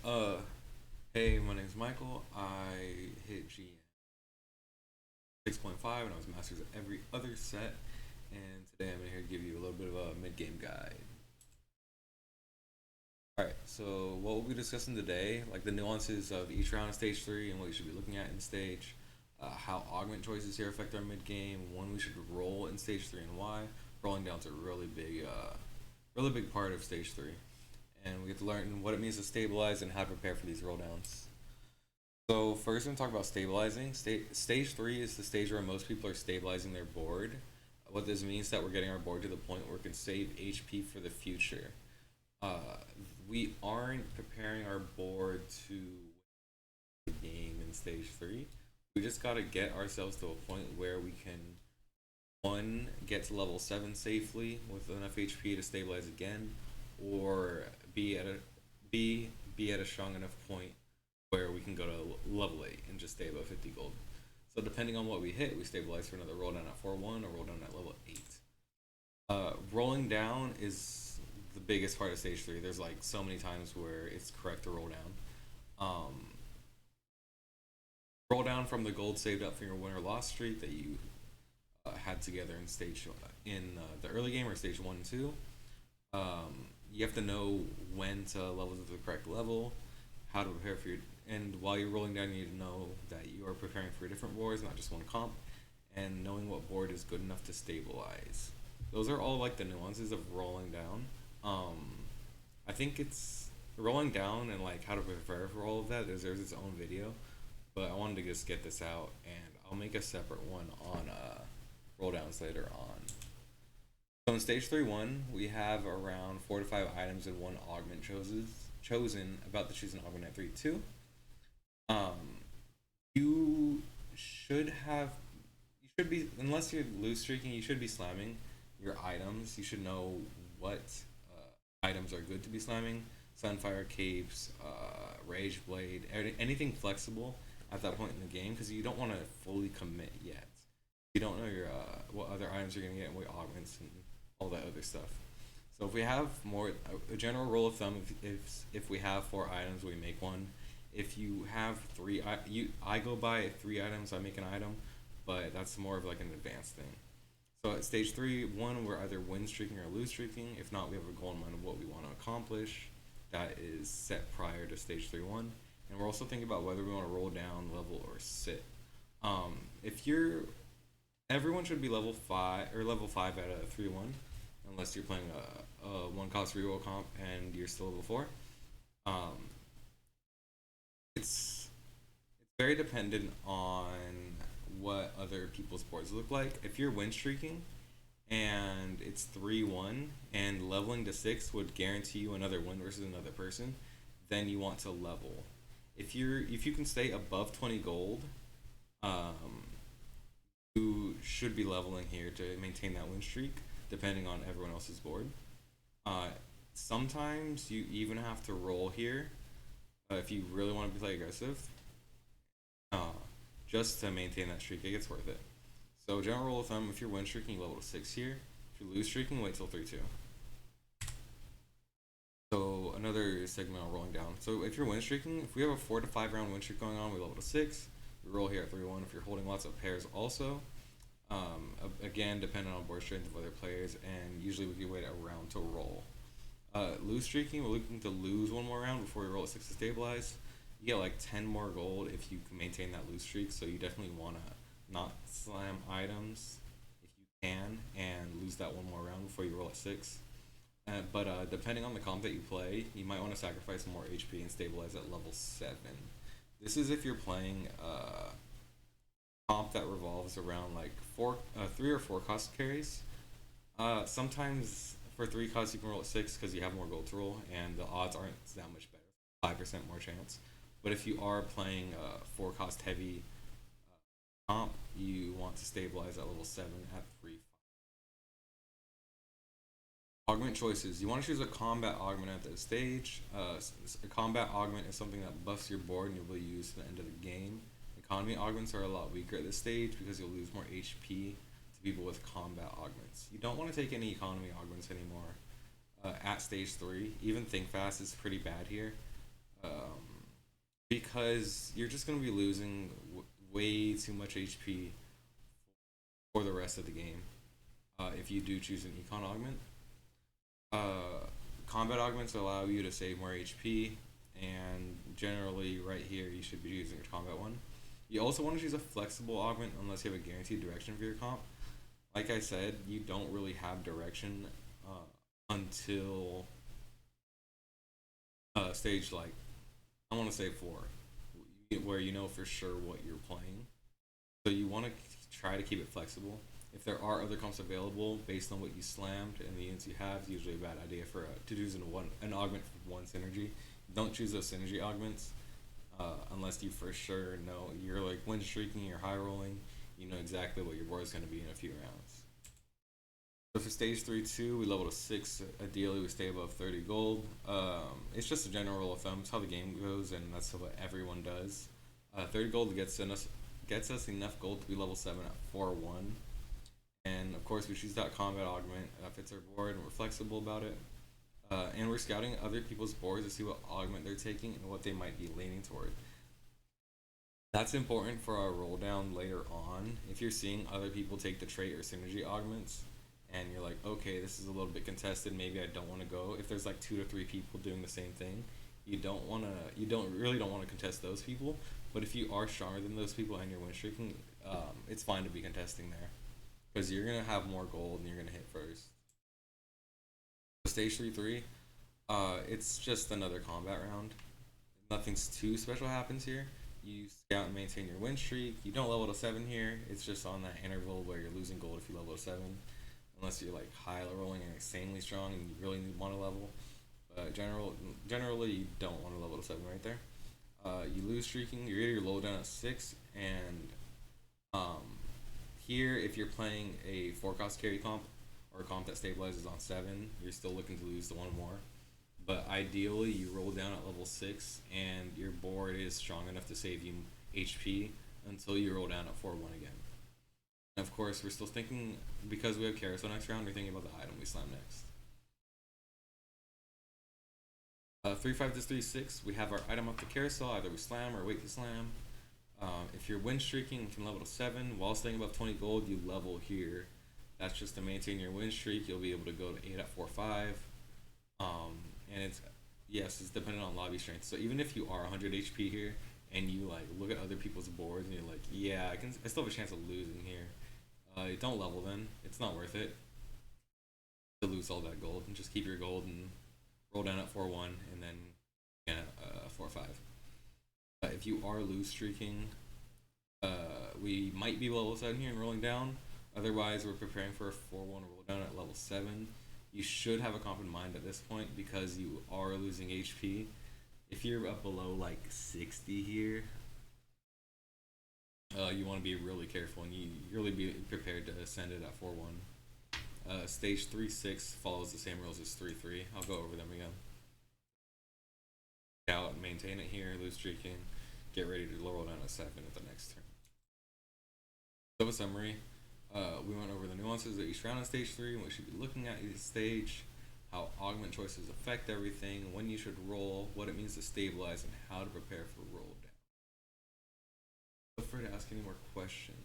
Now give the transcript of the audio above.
Uh, hey, my name's Michael. I hit GM 6.5 and I was masters of every other set. And today I'm here to give you a little bit of a mid-game guide. Alright, so what we'll be discussing today, like the nuances of each round of stage 3 and what you should be looking at in stage, how augment choices here affect our mid-game, when we should roll in stage 3 and why. Rolling down's a really big part of stage 3. And we get to learn what it means to stabilize and how to prepare for these roll downs. So first, I'm gonna talk about stabilizing. Stage 3 is the stage where most people are stabilizing their board. What this means is that we're getting our board to the point where we can save HP for the future. Uh, we aren't preparing our board to the game in stage 3. We just gotta get ourselves to a point where we can, one, get to level 7 safely with enough HP to stabilize again, or be at a be at a strong enough point where we can go to level 8 and just stay above 50 gold. So depending on what we hit, we stabilize for another roll down at 4-1 or roll down at level 8. Rolling down is the biggest part of stage 3. There's like so many times where it's correct to roll down. Roll down from the gold saved up from your win or loss streak that you had together in the early game or stage 1 and 2. You have to know when to level to the correct level, how to prepare for your, and while you're rolling down, you need to know that you are preparing for different boards, not just one comp, and knowing what board is good enough to stabilize. Those are all like the nuances of rolling down. I think it's rolling down and like how to prepare for all of that deserves its own video, but I wanted to just get this out, and I'll make a separate one on roll downs later on. So in stage 3-1, we have around 4 to 5 items and one augment chosen, about to choose an augment at 3-2. You should have, you should be, unless you're loose streaking, you should be slamming your items. You should know what items are good to be slamming. Sunfire, Capes, Rage Blade, anything flexible at that point in the game, because you don't want to fully commit yet. You don't know your what other items you're gonna get and what augments and all that other stuff. So if we have more, a general rule of thumb, if we have 4 items, we make one. If you have 3, I go by 3 items, I make an item, but that's more of like an advanced thing. So at stage 3-1, we're either win streaking or lose streaking. If not, we have a goal in mind of what we want to accomplish. That is set prior to stage 3-1, and we're also thinking about whether we want to roll down, level, or sit. If you're Everyone should be level 5 or level 5 at a 3-1, unless you're playing a 1-cost reroll comp and you're still level 4. It's very dependent on what other people's boards look like. If you're win streaking and it's 3-1 and leveling to 6 would guarantee you another win versus another person, then you want to level. If you can stay above 20 gold, you should be leveling here to maintain that win streak, depending on everyone else's board. Sometimes you even have to roll here if you really want to play aggressive, just to maintain that streak. It gets worth it. So general rule of thumb: if you're win streaking, you level to 6 here. If you're lose streaking, wait till 3-2. So another segment on rolling down. So if you're win streaking, if we have a 4 to 5 round win streak going on, we level to 6. We roll here at 3-1 if you're holding lots of pairs also. Again, depending on board strength of other players, and usually we can wait a round to roll. Lose streaking, we're looking to lose one more round before we roll at 6 to stabilize. You get like 10 more gold if you can maintain that lose streak, so you definitely want to not slam items if you can and lose that one more round before you roll at 6. But depending on the comp that you play, you might want to sacrifice some more HP and stabilize at level 7. This is if you're playing comp that revolves around like 3 or 4 cost carries. Sometimes for 3 costs you can roll at 6 because you have more gold to roll and the odds aren't that much better. 5% more chance. But if you are playing 4 cost heavy comp, you want to stabilize at level 7 at 3. Augment choices. You want to choose a combat augment at this stage. A combat augment is something that buffs your board and you'll be used to the end of the game. Economy augments are a lot weaker at this stage because you'll lose more HP to people with combat augments. You don't want to take any economy augments anymore at stage 3. Even Think Fast is pretty bad here. because you're just going to be losing way too much HP for the rest of the game if you do choose an econ augment. Uh, Combat augments allow you to save more HP, and generally, right here, you should be using a combat one. You also want to choose a flexible augment unless you have a guaranteed direction for your comp. Like I said, you don't really have direction until stage like I want to say 4, where you know for sure what you're playing. So you want to try to keep it flexible. If there are other comps available based on what you slammed and the units you have, it's usually a bad idea for to choose an augment for one synergy. Don't choose those synergy augments unless you for sure know you're like win streaking, you're high rolling, you know exactly what your board is going to be in a few rounds. So for stage 3-2, we level to 6. Ideally, we stay above 30 gold. It's just a general rule of thumb. It's how the game goes, and that's what everyone does. 30 gold gets us enough gold to be level 7 at 4-1. And of course, we choose that combat augment. Fits our board, and we're flexible about it. And we're scouting other people's boards to see what augment they're taking and what they might be leaning toward. That's important for our roll down later on. If you're seeing other people take the trait or synergy augments, and you're like, okay, this is a little bit contested, maybe I don't want to go. If there's like 2 to 3 people doing the same thing, you don't really don't want to contest those people. But if you are stronger than those people and you're win streaking, it's fine to be contesting there, because you're gonna have more gold and you're gonna hit first. Stage 3-3, it's just another combat round. Nothing's too special happens here. You scout and maintain your win streak. You don't level to 7 here. It's just on that interval where you're losing gold if you level to 7, unless you're like high rolling and insanely strong and you really want to level. Generally, you don't want to level to 7 right there. You lose streaking. You're either low down at 6, and here if you're playing a 4-cost carry comp or a comp that stabilizes on 7, you're still looking to lose the 1 more. But ideally, you roll down at level 6, and your board is strong enough to save you HP until you roll down at 4-1 again. And of course, we're still thinking, because we have Carousel next round, we're thinking about the item we slam next. 3-5 to 3-6, we have our item up the carousel. Either we slam or wait to slam. If you're win streaking, you can level to 7. While staying above 20 gold, you level here. That's just to maintain your win streak. You'll be able to go to 8 at 4-5. And it's dependent on lobby strength. So even if you are 100 HP here and you like look at other people's boards and you're like, yeah, I still have a chance of losing here. Don't level then. It's not worth it to lose all that gold, and just keep your gold and roll down at 4-1 and then 4-5. If you are lose streaking, we might be level 7 here and rolling down. Otherwise, we're preparing for a 4-1 roll down at level 7. You should have a comp in mind at this point because you are losing HP. If you're up below like 60 here, you want to be really careful and you really be prepared to send it at 4-1. Stage 3-6 follows the same rules as 3-3. I'll go over them again. Out, maintain it here, lose streaking, get ready to roll down at 7 at the next turn. So a summary. We went over the nuances of each round in stage 3 and what you should be looking at each stage, how augment choices affect everything, when you should roll, what it means to stabilize, and how to prepare for roll down. Feel free to ask any more questions.